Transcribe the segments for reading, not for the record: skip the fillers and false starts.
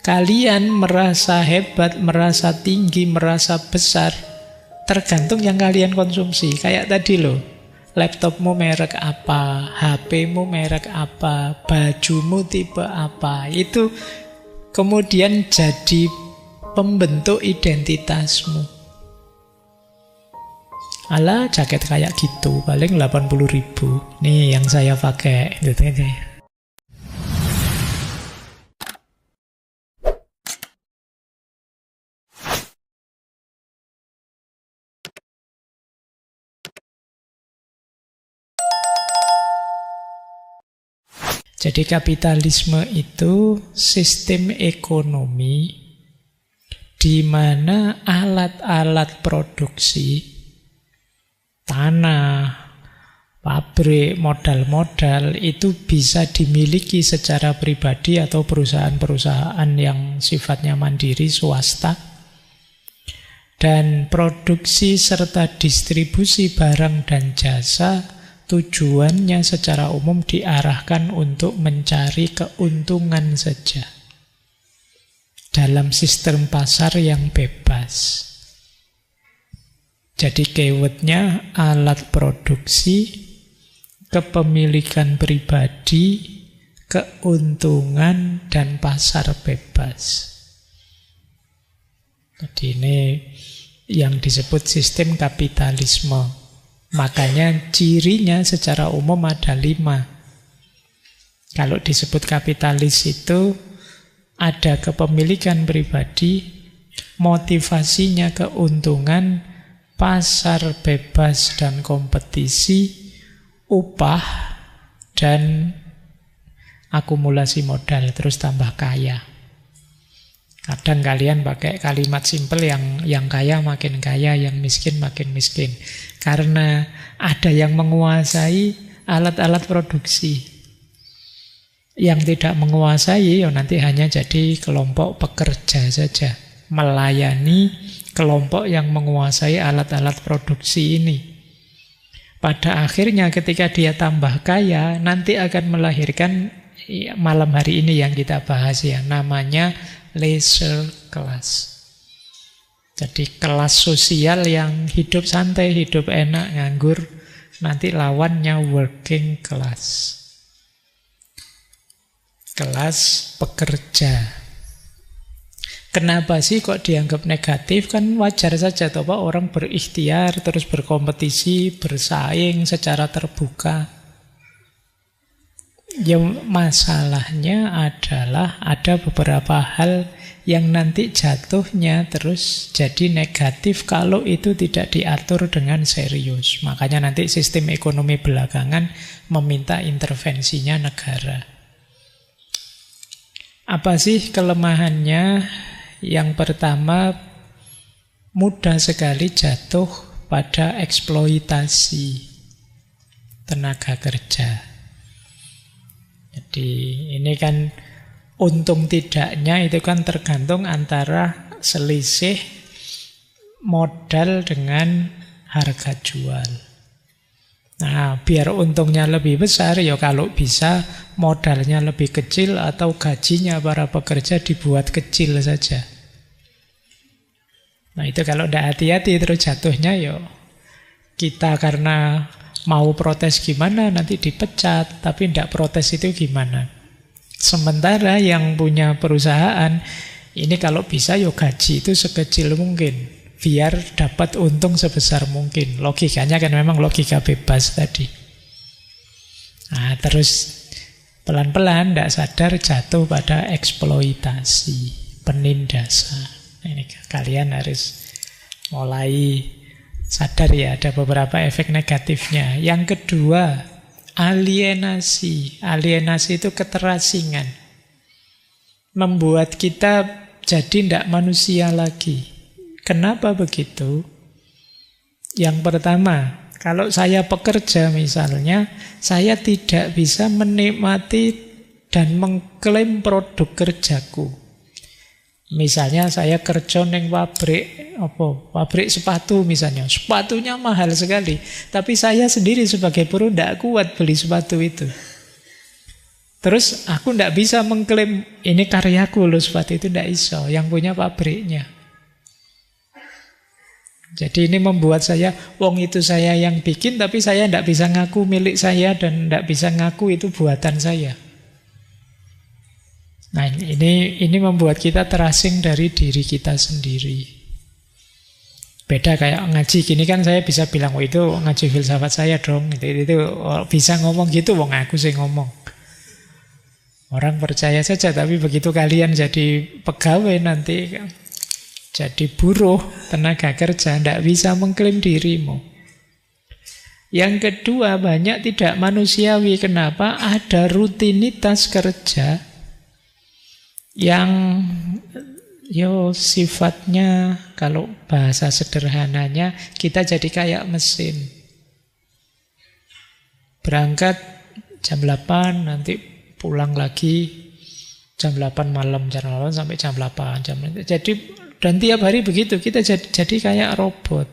Kalian merasa hebat, merasa tinggi, merasa besar, tergantung yang kalian konsumsi. Kayak tadi loh, laptopmu merek apa, HP-mu merek apa, bajumu tipe apa. Itu kemudian jadi pembentuk identitasmu. Alah, jaket kayak gitu, paling 80.000. Nih yang saya pakai. Gitu aja. Jadi kapitalisme itu sistem ekonomi di mana alat-alat produksi, tanah, pabrik, modal-modal itu bisa dimiliki secara pribadi atau perusahaan-perusahaan yang sifatnya mandiri, swasta. Dan produksi serta distribusi barang dan jasa tujuannya secara umum diarahkan untuk mencari keuntungan saja dalam sistem pasar yang bebas. Jadi keywordnya alat produksi, kepemilikan pribadi, keuntungan, dan pasar bebas. Jadi ini yang disebut sistem kapitalisme. Makanya cirinya secara umum ada 5. Kalau disebut kapitalis itu ada kepemilikan pribadi, motivasinya keuntungan, pasar bebas dan kompetisi, upah, dan akumulasi modal, terus tambah kaya. Kadang kalian pakai kalimat simpel yang kaya makin kaya, yang miskin makin miskin. Karena ada yang menguasai alat-alat produksi. Yang tidak menguasai, nanti hanya jadi kelompok pekerja saja. Melayani kelompok yang menguasai alat-alat produksi ini. Pada akhirnya ketika dia tambah kaya, nanti akan melahirkan malam hari ini yang kita bahas ya, namanya leisure class. Jadi kelas sosial yang hidup santai, hidup enak, nganggur. Nanti lawannya working class. Kelas pekerja. Kenapa sih kok dianggap negatif? Kan wajar saja toh Pak, orang berikhtiar, terus berkompetisi, bersaing secara terbuka. Ya masalahnya adalah ada beberapa hal yang nanti jatuhnya terus jadi negatif kalau itu tidak diatur dengan serius. Makanya nanti sistem ekonomi belakangan meminta intervensinya negara. Apa sih kelemahannya? Yang pertama, mudah sekali jatuh pada eksploitasi tenaga kerja. Jadi ini kan untung tidaknya itu kan tergantung antara selisih modal dengan harga jual. Nah, biar untungnya lebih besar, ya kalau bisa modalnya lebih kecil atau gajinya para pekerja dibuat kecil saja. Nah, itu kalau tidak hati-hati terus jatuhnya ya kita karena mau protes gimana nanti dipecat, tapi tidak protes itu gimana. Sementara yang punya perusahaan ini kalau bisa ya gaji itu sekecil mungkin, biar dapat untung sebesar mungkin. Logikanya kan memang logika bebas tadi. Nah, terus pelan-pelan tidak sadar jatuh pada eksploitasi, penindasan. Ini kalian harus mulai sadar ya, ada beberapa efek negatifnya. Yang kedua, alienasi. Alienasi itu keterasingan. Membuat kita jadi tidak manusia lagi. Kenapa begitu? Yang pertama, kalau saya pekerja misalnya, saya tidak bisa menikmati dan mengklaim produk kerjaku. Misalnya saya kerja neng pabrik sepatu misalnya. Sepatunya mahal sekali. Tapi saya sendiri sebagai buruh tidak kuat beli sepatu itu. Terus aku tidak bisa mengklaim ini karyaku loh, sepatu itu tidak iso, yang punya pabriknya. Jadi ini membuat saya, wong itu saya yang bikin, tapi saya tidak bisa ngaku milik saya dan tidak bisa ngaku itu buatan saya. Nah ini membuat kita terasing dari diri kita sendiri. Beda kayak ngaji gini kan saya bisa bilang, oh itu ngaji filsafat saya dong. Itu bisa ngomong gitu, wong aku sih ngomong. Orang percaya saja, tapi begitu kalian jadi pegawai nanti, jadi buruh, tenaga kerja, tidak bisa mengklaim dirimu. Yang kedua, banyak tidak manusiawi. Kenapa? Ada rutinitas kerja yang sifatnya, kalau bahasa sederhananya, kita jadi kayak mesin. Berangkat jam 8, nanti pulang lagi jam 8 malam, jam 8 sampai jam 8. Jadi, dan tiap hari begitu, kita jadi kayak robot.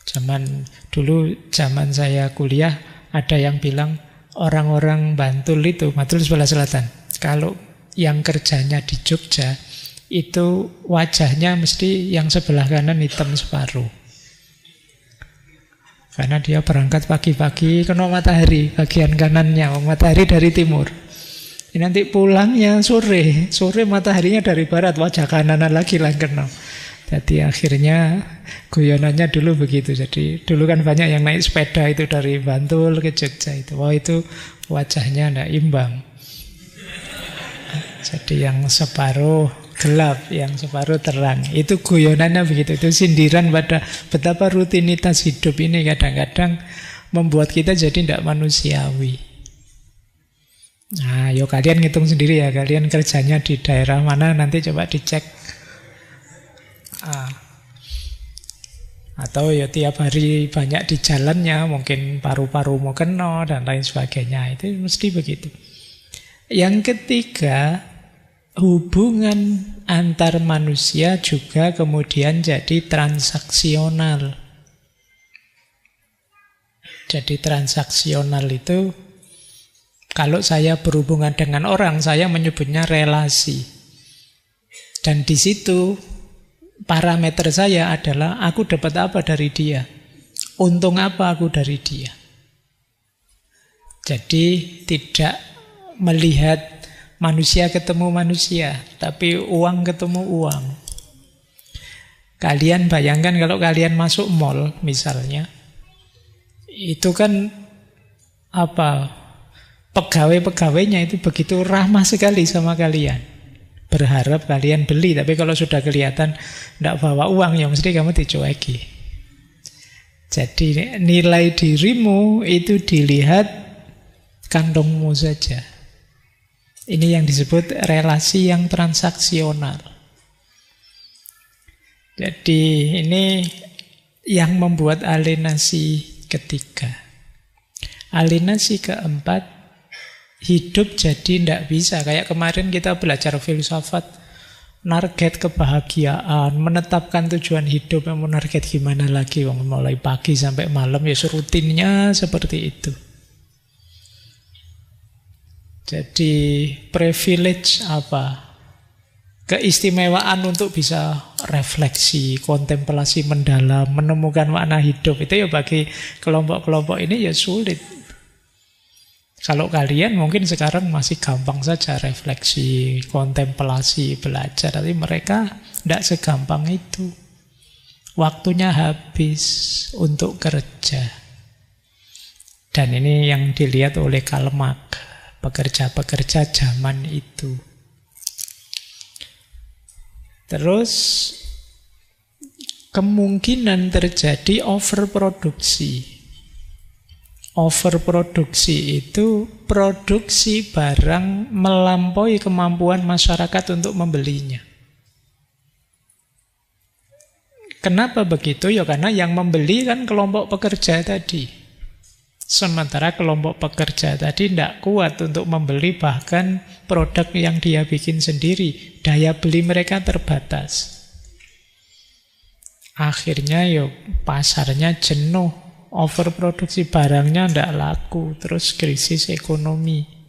Zaman saya kuliah, ada yang bilang, orang-orang Bantul sebelah selatan, kalau yang kerjanya di Jogja, itu wajahnya mesti yang sebelah kanan hitam separuh. Karena dia berangkat pagi-pagi kena matahari, bagian kanannya, matahari dari timur. Ini nanti pulangnya sore mataharinya dari barat, wajah kanan lagi lah kena. Jadi akhirnya guyonannya dulu begitu. Jadi dulu kan banyak yang naik sepeda itu dari Bantul ke Jogja itu. Wah itu wajahnya tidak imbang. Jadi yang separuh gelap, yang separuh terang. Itu guyonannya begitu. Itu sindiran pada betapa rutinitas hidup ini kadang-kadang membuat kita jadi tidak manusiawi. Nah, kalian ngitung sendiri ya. Kalian kerjanya di daerah mana, nanti coba dicek. Atau tiap hari banyak di jalannya, mungkin paru-paru mau kena dan lain sebagainya. Itu mesti begitu. Yang ketiga, hubungan antar manusia juga kemudian jadi transaksional. Jadi transaksional itu, kalau saya berhubungan dengan orang, saya menyebutnya relasi. Dan di situ parameter saya adalah aku dapat apa dari dia, untung apa aku dari dia. Jadi tidak melihat manusia ketemu manusia, tapi uang ketemu uang. Kalian bayangkan kalau kalian masuk mall misalnya, itu kan pegawai-pegawainya itu begitu ramah sekali sama kalian, berharap kalian beli. Tapi kalau sudah kelihatan tidak bawa uang, ya mesti kamu dicueki. Jadi nilai dirimu itu dilihat kantongmu saja. Ini yang disebut relasi yang transaksional. Jadi ini yang membuat alienasi ketiga. Alienasi keempat, hidup jadi tidak bisa. Kayak kemarin kita belajar filsafat, target kebahagiaan, menetapkan tujuan hidup, yang mau target gimana lagi, mulai pagi sampai malam ya rutinnya seperti itu. Jadi privilege keistimewaan untuk bisa refleksi, kontemplasi mendalam, menemukan makna hidup. Itu ya bagi kelompok-kelompok ini ya sulit. Kalau kalian mungkin sekarang masih gampang saja refleksi, kontemplasi, belajar. Tapi mereka tidak segampang itu. Waktunya habis untuk kerja. Dan ini yang dilihat oleh Karl Marx, pekerja-pekerja zaman itu. Terus kemungkinan terjadi overproduksi. Overproduksi itu produksi barang melampaui kemampuan masyarakat untuk membelinya. Kenapa begitu? Ya karena yang membeli kan kelompok pekerja tadi. Sementara kelompok pekerja tadi tidak kuat untuk membeli bahkan produk yang dia bikin sendiri. Daya beli mereka terbatas. Akhirnya pasarnya jenuh overproduksi barangnya tidak laku, terus krisis ekonomi.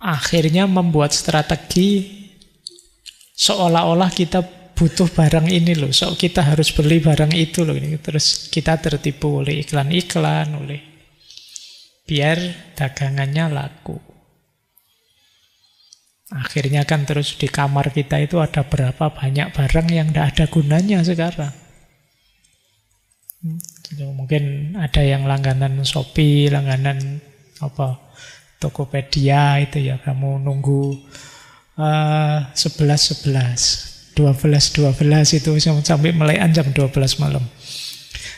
Akhirnya membuat strategi seolah-olah kita butuh barang ini loh, so kita harus beli barang itu loh. Terus kita tertipu oleh iklan-iklan, biar dagangannya laku. Akhirnya kan terus di kamar kita itu ada berapa banyak barang yang tidak ada gunanya sekarang. Mungkin ada yang langganan Shopee, langganan Tokopedia itu ya, kamu nunggu 11.11, 12.12 itu sampai melekan jam 12 malam.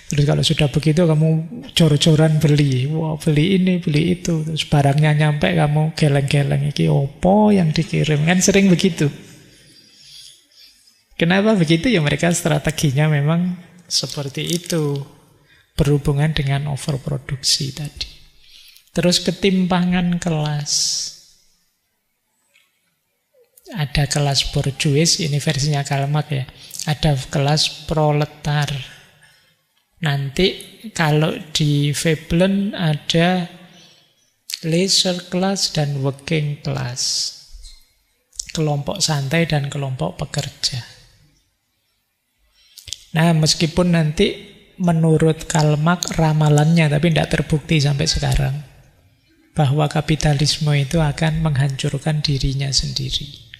Terus kalau sudah begitu kamu jor-joran beli, wah beli ini, beli itu, terus barangnya nyampe kamu geleng-geleng, iki opo yang dikirim, kan sering begitu. Kenapa begitu? Ya mereka strateginya memang seperti itu, berhubungan dengan overproduksi tadi. Terus ketimpangan kelas. Ada kelas borjuis, ini versinya Karl Marx ya. Ada kelas proletar. Nanti kalau di Veblen ada leisure class dan working class. Kelompok santai dan kelompok pekerja. Nah, meskipun nanti menurut Karl Marx ramalannya, tapi tidak terbukti sampai sekarang, bahwa kapitalisme itu akan menghancurkan dirinya sendiri.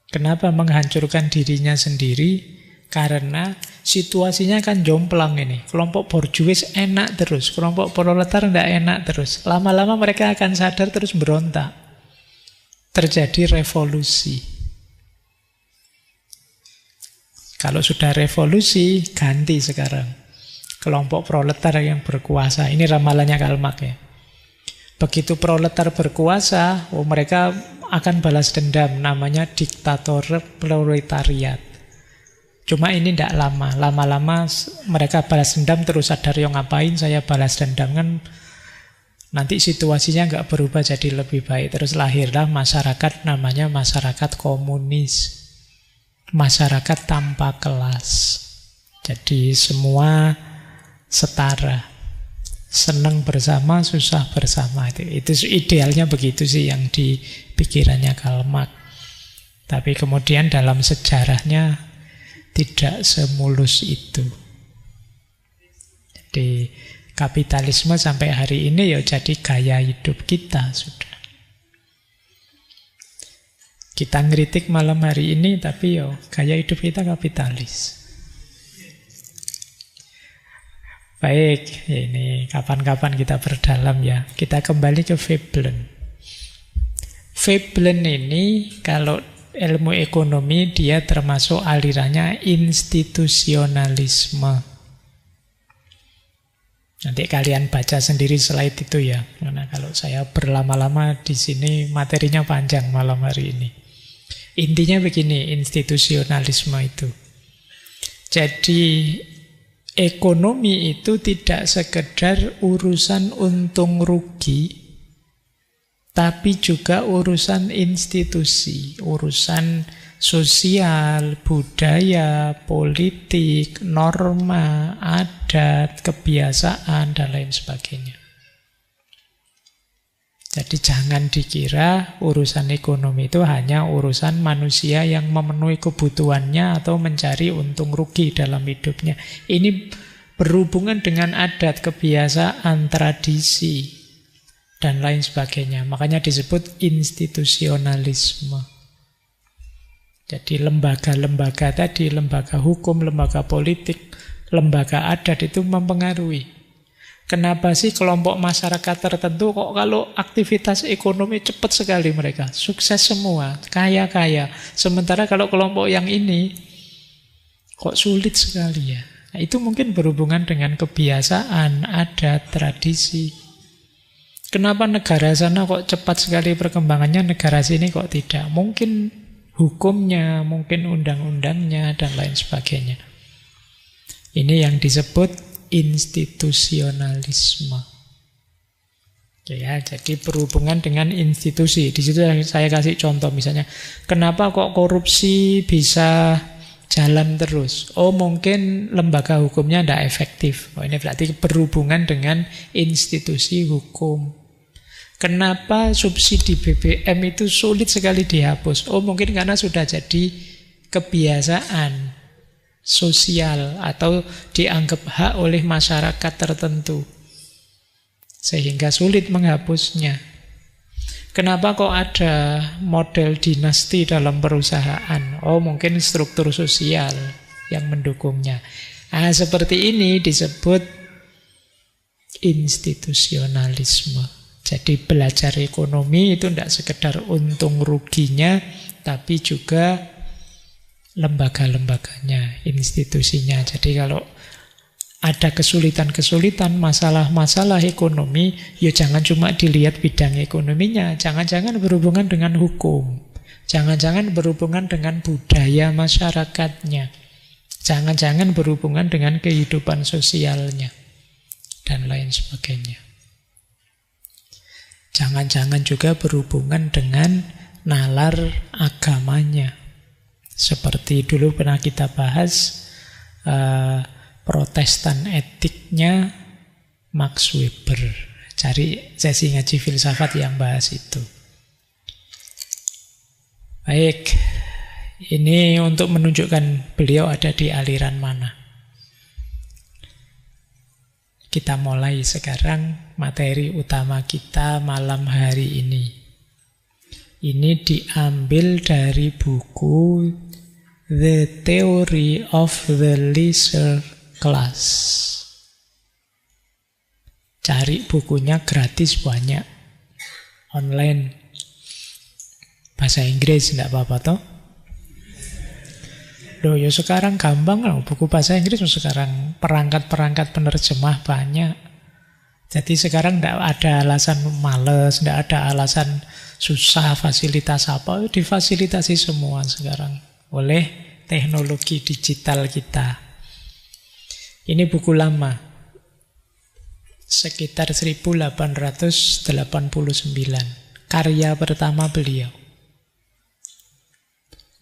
Kenapa menghancurkan dirinya sendiri? Karena situasinya kan jomplang ini. Kelompok borjuis enak terus, kelompok proletar tidak enak terus. Lama-lama mereka akan sadar terus berontak. Terjadi revolusi. Kalau sudah revolusi, ganti sekarang. Kelompok proletar yang berkuasa. Ini ramalannya Karl Marx ya. Begitu proletar berkuasa, mereka akan balas dendam, namanya diktator proletariat. Cuma ini tidak lama, lama-lama mereka balas dendam terus sadar, yang ngapain saya balas dendam, kan nanti situasinya nggak berubah jadi lebih baik. Terus lahirlah masyarakat namanya masyarakat komunis, masyarakat tanpa kelas. Jadi semua setara. Senang bersama, susah bersama. Itu idealnya begitu sih yang di pikirannya Karl Marx. Tapi kemudian dalam sejarahnya tidak semulus itu. Jadi kapitalisme sampai hari ini ya jadi gaya hidup kita sudah. Kita ngeritik malam hari ini, tapi ya gaya hidup kita kapitalis. Baik, ini kapan-kapan kita berdalam ya. Kita kembali ke Veblen. Veblen ini kalau ilmu ekonomi dia termasuk alirannya institusionalisme. Nanti kalian baca sendiri slide itu ya. Karena kalau saya berlama-lama di sini materinya panjang malam hari ini. Intinya begini, institusionalisme itu. Jadi ekonomi itu tidak sekedar urusan untung rugi, tapi juga urusan institusi, urusan sosial, budaya, politik, norma, adat, kebiasaan, dan lain sebagainya. Jadi jangan dikira urusan ekonomi itu hanya urusan manusia yang memenuhi kebutuhannya atau mencari untung rugi dalam hidupnya. Ini berhubungan dengan adat, kebiasaan, tradisi, dan lain sebagainya. Makanya disebut institusionalisme. Jadi lembaga-lembaga tadi, lembaga hukum, lembaga politik, lembaga adat itu mempengaruhi. Kenapa sih kelompok masyarakat tertentu kok kalau aktivitas ekonomi cepat sekali mereka, sukses semua, kaya-kaya. Sementara kalau kelompok yang ini kok sulit sekali ya. Nah, itu mungkin berhubungan dengan kebiasaan, adat, tradisi. Kenapa negara sana kok cepat sekali perkembangannya, negara sini kok tidak? Mungkin hukumnya, mungkin undang-undangnya, dan lain sebagainya. Ini yang disebut institusionalisme. Ya, jadi berhubungan dengan institusi. Di situ saya kasih contoh misalnya, kenapa kok korupsi bisa jalan terus. Oh, mungkin lembaga hukumnya tidak efektif. Oh, ini berarti berhubungan dengan institusi hukum. Kenapa subsidi BBM itu sulit sekali dihapus? Oh, mungkin karena sudah jadi kebiasaan sosial atau dianggap hak oleh masyarakat tertentu, sehingga sulit menghapusnya. Kenapa kok ada model dinasti dalam perusahaan? Oh, mungkin struktur sosial yang mendukungnya. Nah, seperti ini disebut institusionalisme. Jadi belajar ekonomi itu tidak sekedar untung ruginya, tapi juga lembaga-lembaganya, institusinya. Jadi kalau ada kesulitan-kesulitan, masalah-masalah ekonomi, ya jangan cuma dilihat bidang ekonominya, jangan-jangan berhubungan dengan hukum, jangan-jangan berhubungan dengan budaya masyarakatnya, jangan-jangan berhubungan dengan kehidupan sosialnya, dan lain sebagainya. Jangan-jangan juga berhubungan dengan nalar agamanya. Seperti dulu pernah kita bahas, Protestan etiknya Max Weber. Cari sesi ngaji filsafat yang bahas itu. Baik, ini untuk menunjukkan beliau ada di aliran mana. Kita mulai sekarang materi utama kita malam hari ini. Ini diambil dari buku The Theory of the Leisure Class. Cari bukunya gratis banyak. Online. Bahasa Inggris tidak apa-apa toh. Loh, ya sekarang gampang loh. Buku bahasa Inggris sekarang perangkat-perangkat penerjemah banyak. Jadi sekarang tidak ada alasan males, tidak ada alasan susah, fasilitas apa, difasilitasi semua sekarang oleh teknologi digital kita. Ini buku lama, sekitar 1889, karya pertama beliau.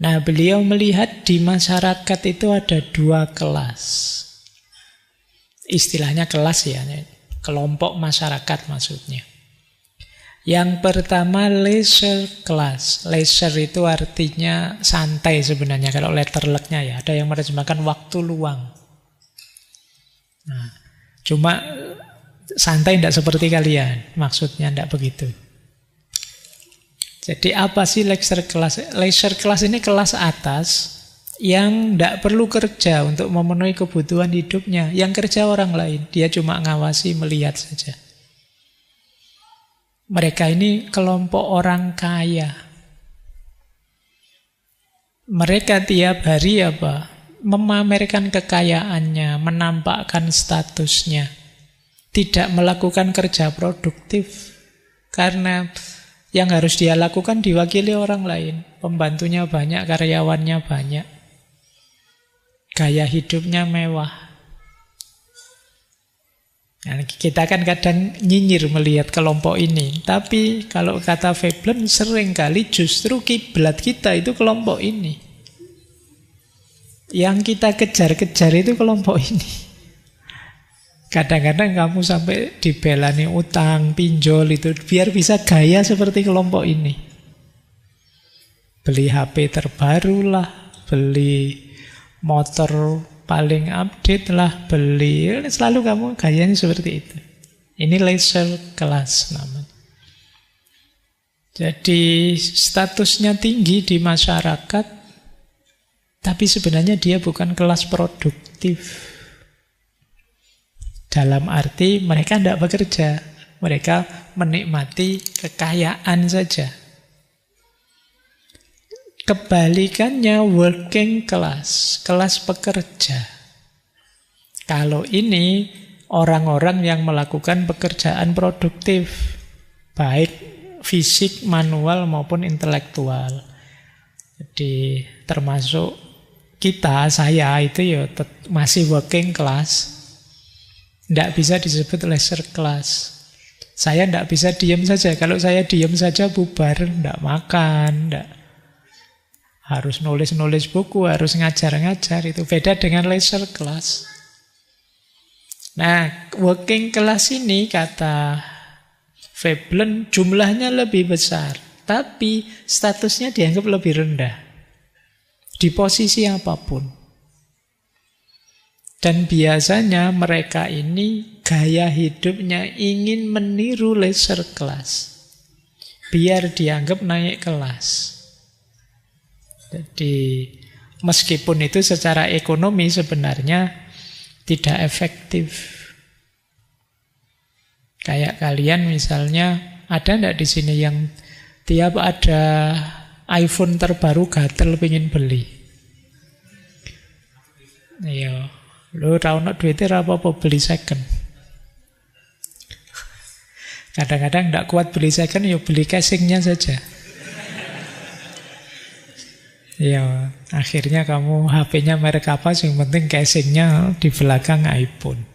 Nah, beliau melihat di masyarakat itu ada dua kelas. Istilahnya kelas ya, kelompok masyarakat maksudnya. Yang pertama leisure class. Leisure itu artinya santai sebenarnya kalau letterleknya ya. Ada yang menerjemahkan waktu luang. Nah, cuma santai tidak seperti kalian. Maksudnya tidak begitu. Jadi apa sih leisure class? Leisure class ini kelas atas yang tidak perlu kerja untuk memenuhi kebutuhan hidupnya. Yang kerja orang lain. Dia cuma ngawasi, melihat saja. Mereka ini kelompok orang kaya. Mereka tiap hari apa? Memamerkan kekayaannya, menampakkan statusnya. Tidak melakukan kerja produktif. Karena yang harus dia lakukan diwakili orang lain. Pembantunya banyak, karyawannya banyak. Gaya hidupnya mewah. Nah, kita kan kadang nyinyir melihat kelompok ini. Tapi kalau kata Veblen, seringkali justru kiblat kita itu kelompok ini. Yang kita kejar-kejar itu kelompok ini. Kadang-kadang kamu sampai dibelani utang, pinjol itu biar bisa gaya seperti kelompok ini. Beli HP terbaru lah, beli motor paling update lah, beli. Selalu kamu gayanya seperti itu. Ini leisure class namanya. Jadi statusnya tinggi di masyarakat, tapi sebenarnya dia bukan kelas produktif. Dalam arti mereka tidak bekerja. Mereka menikmati kekayaan saja. Kebalikannya working class, kelas pekerja. Kalau ini orang-orang yang melakukan pekerjaan produktif, baik fisik, manual maupun intelektual. Jadi termasuk kita, saya itu ya masih working class. Tidak bisa disebut leisure class. Saya tidak bisa diam saja. Kalau saya diam saja bubar, tidak makan, tidak harus nulis-nulis buku, harus ngajar-ngajar. Itu beda dengan leisure class. Nah, working class ini kata Veblen jumlahnya lebih besar, tapi statusnya dianggap lebih rendah di posisi apapun. Dan biasanya mereka ini gaya hidupnya ingin meniru leisure class, biar dianggap naik kelas. Jadi meskipun itu secara ekonomi sebenarnya tidak efektif. Kayak kalian misalnya, ada enggak di sini yang tiap ada iPhone terbaru gatel pengen beli? Iya, lu tau nak duitnya apa beli second. Kadang-kadang enggak kuat beli second, ya beli casingnya saja. Ya, akhirnya kamu HP-nya merek apa, yang penting casingnya di belakang iPhone.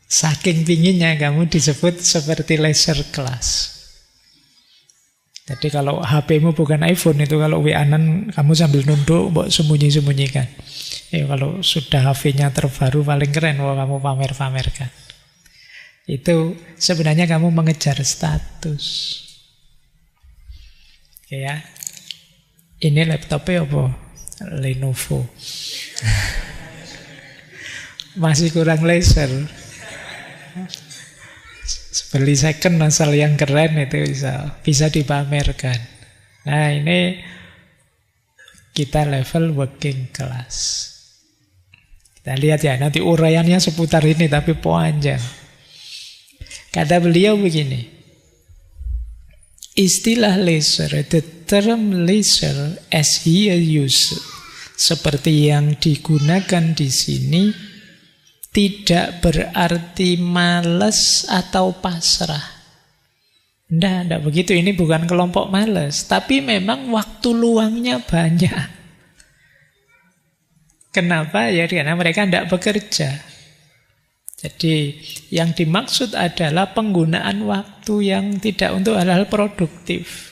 Saking pinginnya kamu disebut seperti leisure class. Jadi kalau HP-mu bukan iPhone, itu kalau WA-an kamu sambil nunduk, mbok sembunyi-sembunyikan. Ya, kalau sudah HP-nya terbaru paling keren, wah kamu pamer-pamerkan. Itu sebenarnya kamu mengejar status. Oke ya. Ini laptopnya apa? Lenovo. Masih kurang laser. Beli second asal yang keren itu bisa dipamerkan. Nah, ini kita level working class. Kita lihat ya, nanti uraiannya seputar ini tapi panjang. Kata beliau begini. Istilah leisure, the term leisure as here used, seperti yang digunakan di sini, tidak berarti malas atau pasrah. Tidak begitu. Ini bukan kelompok malas, tapi memang waktu luangnya banyak. Kenapa? Ya karena mereka tidak bekerja. Jadi yang dimaksud adalah penggunaan waktu yang tidak untuk hal-hal produktif.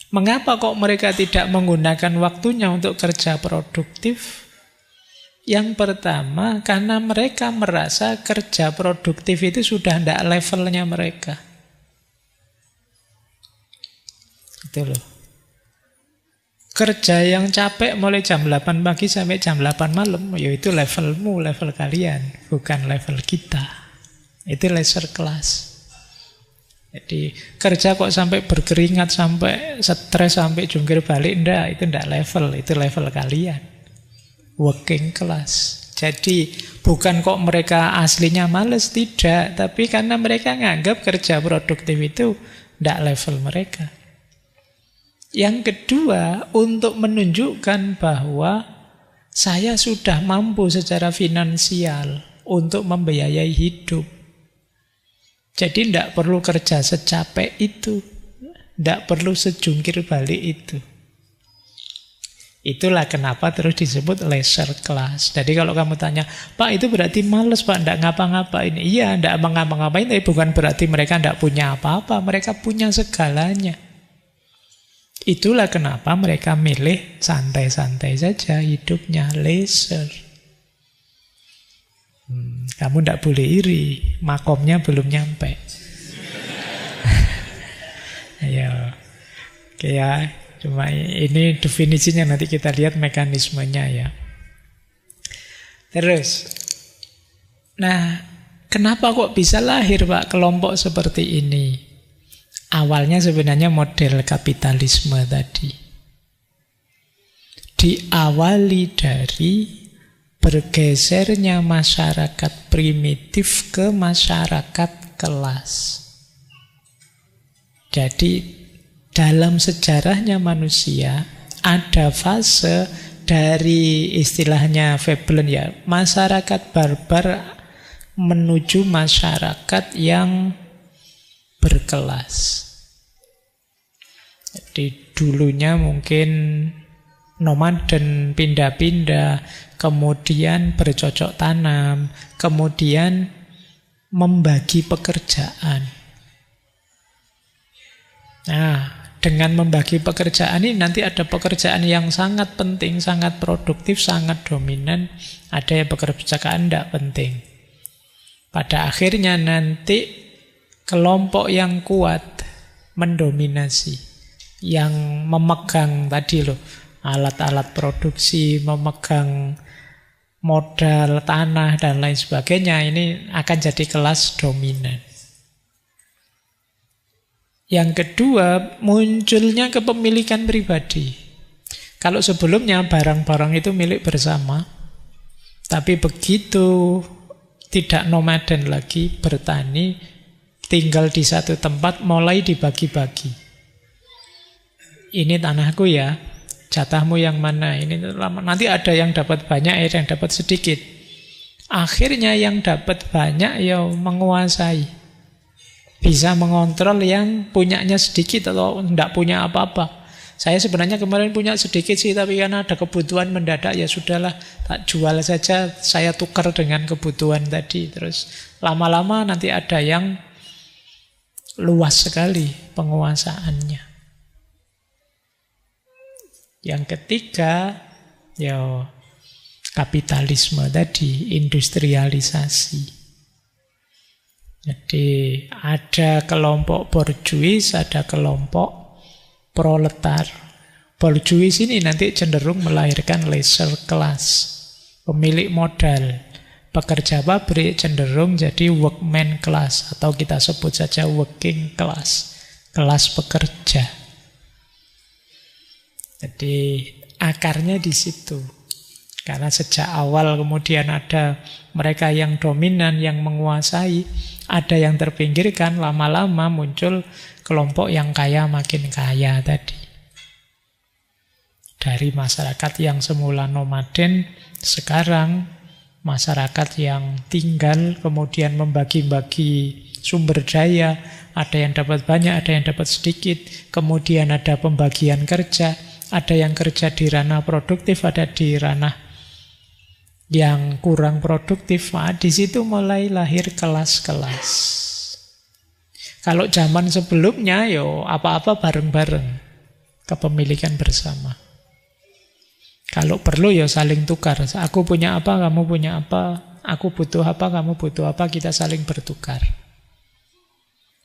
Mengapa kok mereka tidak menggunakan waktunya untuk kerja produktif? Yang pertama, karena mereka merasa kerja produktif itu sudah tidak levelnya mereka. Itu loh. Kerja yang capek mulai jam 8 pagi sampai jam 8 malam, ya itu levelmu, level kalian, bukan level kita. Itu leisure class. Jadi kerja kok sampai berkeringat, sampai stres, sampai jungkir balik, itu enggak level, itu level kalian. Working class. Jadi bukan kok mereka aslinya males, tidak, tapi karena mereka nganggap kerja produktif itu enggak level mereka. Yang kedua, untuk menunjukkan bahwa saya sudah mampu secara finansial untuk membiayai hidup. Jadi tidak perlu kerja secapek itu, tidak perlu sejungkir balik itu. Itulah kenapa terus disebut leisure class. Jadi kalau kamu tanya, Pak itu berarti males Pak, tidak ngapa-ngapain. Iya, tidak ngapa-ngapain, tapi bukan berarti mereka tidak punya apa-apa. Mereka punya segalanya. Itulah kenapa mereka milih santai-santai saja hidupnya, leisure. Kamu tidak boleh iri, makomnya belum nyampe. Ayo, oke ya, cuma ini definisinya, nanti kita lihat mekanismenya ya. Terus, nah, kenapa kok bisa lahir Pak kelompok seperti ini? Awalnya sebenarnya model kapitalisme tadi. Diawali dari bergesernya masyarakat primitif ke masyarakat kelas. Jadi dalam sejarahnya manusia ada fase dari istilahnya Veblen ya, masyarakat barbar menuju masyarakat yang berkelas. Jadi dulunya mungkin nomaden, pindah-pindah, kemudian bercocok tanam, kemudian membagi pekerjaan. Nah, dengan membagi pekerjaan ini nanti ada pekerjaan yang sangat penting, sangat produktif, sangat dominan. Ada yang pekerjaan tidak penting. Pada akhirnya nanti kelompok yang kuat mendominasi. Yang memegang tadi loh, alat-alat produksi, memegang modal, tanah, dan lain sebagainya. Ini akan jadi kelas dominan. Yang kedua, munculnya kepemilikan pribadi. Kalau sebelumnya barang-barang itu milik bersama, tapi begitu tidak nomaden lagi, bertani, tinggal di satu tempat, mulai dibagi-bagi. Ini tanahku ya, jatahmu yang mana? Ini nanti ada yang dapat banyak, ada yang dapat sedikit. Akhirnya yang dapat banyak ya menguasai. Bisa mengontrol yang punyanya sedikit atau tidak punya apa-apa. Saya sebenarnya kemarin punya sedikit sih, tapi karena ada kebutuhan mendadak, ya sudahlah, tak jual saja, saya tukar dengan kebutuhan tadi. Terus lama-lama nanti ada yang luas sekali penguasaannya. Yang ketiga, ya kapitalisme tadi, industrialisasi. Jadi ada kelompok borjuis, ada kelompok proletar. Borjuis ini nanti cenderung melahirkan leisure class, pemilik modal. Pekerja pabrik cenderung jadi workman class, atau kita sebut saja working class, kelas pekerja. Jadi akarnya di situ. Karena sejak awal kemudian ada mereka yang dominan, yang menguasai, ada yang terpinggirkan, lama-lama muncul kelompok yang kaya makin kaya tadi. Dari masyarakat yang semula nomaden, sekarang masyarakat yang tinggal, kemudian membagi-bagi sumber daya, ada yang dapat banyak, ada yang dapat sedikit, kemudian ada pembagian kerja, ada yang kerja di ranah produktif, ada di ranah yang kurang produktif. Di situ mulai lahir kelas-kelas. Kalau zaman sebelumnya, yo apa-apa bareng-bareng, kepemilikan bersama. Kalau perlu ya saling tukar. Aku punya apa, kamu punya apa. Aku butuh apa, kamu butuh apa. Kita saling bertukar.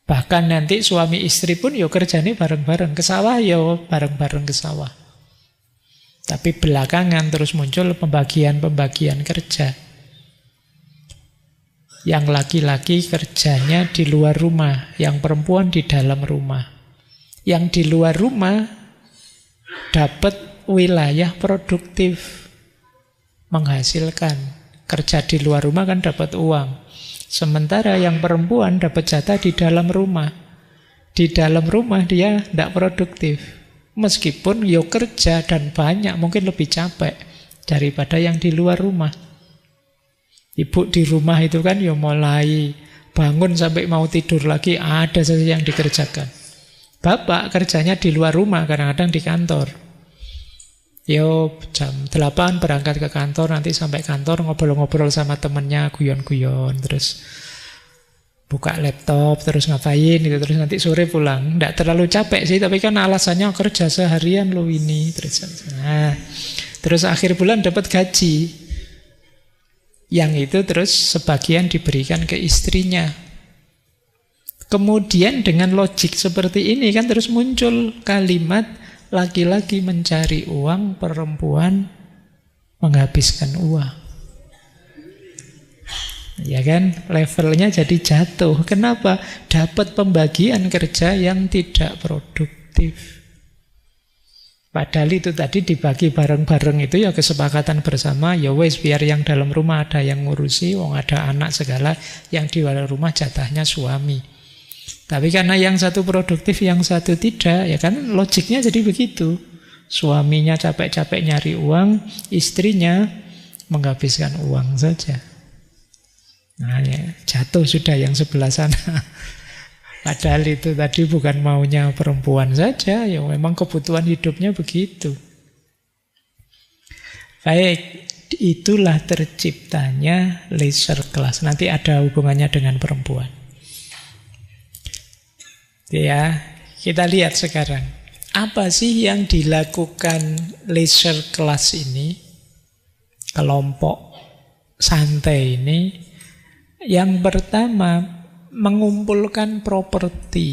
Bahkan nanti suami istri pun yo kerjanya bareng-bareng. Ke sawah yo bareng-bareng ke sawah. Tapi belakangan terus muncul pembagian-pembagian kerja. Yang laki-laki kerjanya di luar rumah, yang perempuan di dalam rumah. Yang di luar rumah dapat wilayah produktif, menghasilkan. Kerja di luar rumah kan dapat uang. Sementara yang perempuan dapat jatah di dalam rumah. Di dalam rumah dia tidak produktif. Meskipun yo kerja dan banyak, mungkin lebih capek daripada yang di luar rumah. Ibu di rumah itu kan yo mulai bangun sampai mau tidur lagi, ada saja yang dikerjakan. Bapak kerjanya di luar rumah, kadang-kadang di kantor. Yo jam 8 berangkat ke kantor, nanti sampai kantor ngobrol-ngobrol sama temennya, guyon-guyon, terus buka laptop, terus ngapain gitu, terus nanti sore pulang. Nggak terlalu capek sih, tapi kan alasannya kerja seharian lo ini. Terus akhir bulan dapat gaji. Yang itu terus sebagian diberikan ke istrinya. Kemudian dengan logik seperti ini kan terus muncul kalimat laki-laki mencari uang, perempuan menghabiskan uang. Ya kan, levelnya jadi jatuh. Kenapa? Dapat pembagian kerja yang tidak produktif. Padahal itu tadi dibagi bareng-bareng itu ya kesepakatan bersama. Ya wes, biar yang dalam rumah ada yang ngurusi, wong ada anak segala, yang di luar rumah jatahnya suami. Tapi karena yang satu produktif, yang satu tidak, ya kan logiknya jadi begitu. Suaminya capek-capek nyari uang, istrinya menghabiskan uang saja. Nah ya, jatuh sudah yang sebelah sana. Padahal itu tadi bukan maunya perempuan saja, ya memang kebutuhan hidupnya begitu. Baik, itulah terciptanya leisure class. Nanti ada hubungannya dengan perempuan. Ya, kita lihat sekarang. Apa sih yang dilakukan leisure class ini, kelompok santai ini? Yang pertama, mengumpulkan properti.